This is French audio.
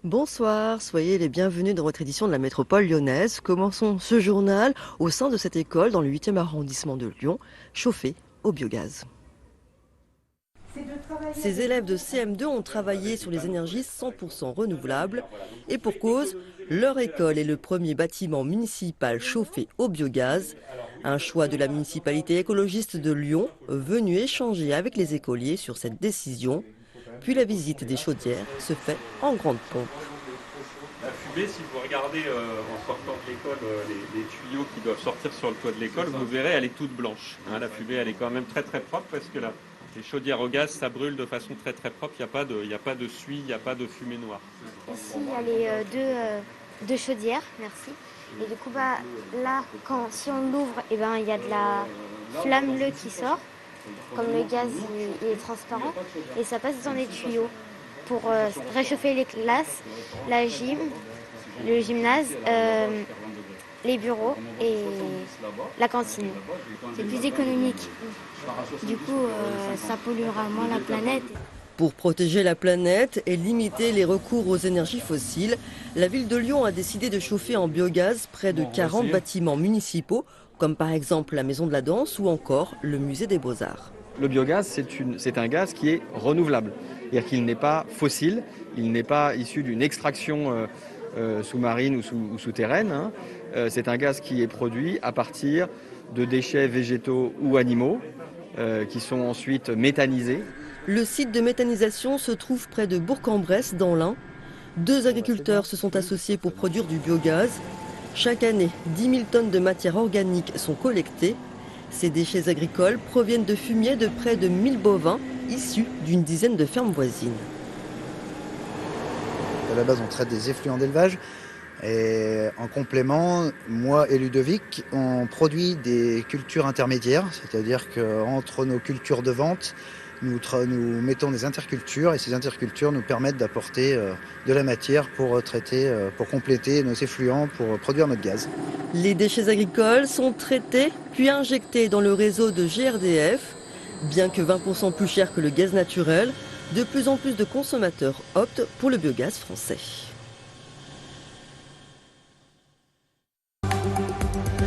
Bonsoir, soyez les bienvenus dans votre édition de la métropole lyonnaise. Commençons ce journal au sein de cette école dans le 8e arrondissement de Lyon, chauffée au biogaz. Ces élèves de CM2 ont travaillé sur les énergies 100% renouvelables et pour cause, leur école est le premier bâtiment municipal chauffé au biogaz. Un choix de la municipalité écologiste de Lyon venu échanger avec les écoliers sur cette décision. Puis la visite des chaudières se fait en grande pompe. La fumée, si vous regardez en sortant de l'école les tuyaux qui doivent sortir sur le toit de l'école, vous verrez, elle est toute blanche. Hein, la fumée, elle est quand même très très propre parce que là, les chaudières au gaz, ça brûle de façon très très propre. Il n'y a pas de suie, il n'y a pas de fumée noire. Ici, il y a les deux chaudières, merci. Et du coup, là, si on l'ouvre, il y a de la flamme bleue qui sort. Comme le gaz, il est transparent. Et ça passe dans les tuyaux pour réchauffer les classes, la gym, le gymnase, les bureaux et la cantine. C'est plus économique. Du coup, ça polluera moins la planète. Pour protéger la planète et limiter les recours aux énergies fossiles, la ville de Lyon a décidé de chauffer en biogaz près de 40 bâtiments municipaux, comme par exemple la Maison de la Danse ou encore le Musée des Beaux-Arts. Le biogaz, c'est un gaz qui est renouvelable. C'est-à-dire qu'il n'est pas fossile, il n'est pas issu d'une extraction sous-marine ou souterraine. Hein. C'est un gaz qui est produit à partir de déchets végétaux ou animaux qui sont ensuite méthanisés. Le site de méthanisation se trouve près de Bourg-en-Bresse dans l'Ain. 2 agriculteurs se sont associés pour produire du biogaz. Chaque année, 10 000 tonnes de matière organique sont collectées. Ces déchets agricoles proviennent de fumier de près de 1000 bovins issus d'une dizaine de fermes voisines. À la base, on traite des effluents d'élevage. Et en complément, moi et Ludovic, on produit des cultures intermédiaires, c'est-à-dire qu'entre nos cultures de vente, nous mettons des intercultures et ces intercultures nous permettent d'apporter de la matière pour traiter, pour compléter nos effluents, pour produire notre gaz. Les déchets agricoles sont traités puis injectés dans le réseau de GRDF. Bien que 20% plus cher que le gaz naturel, de plus en plus de consommateurs optent pour le biogaz français.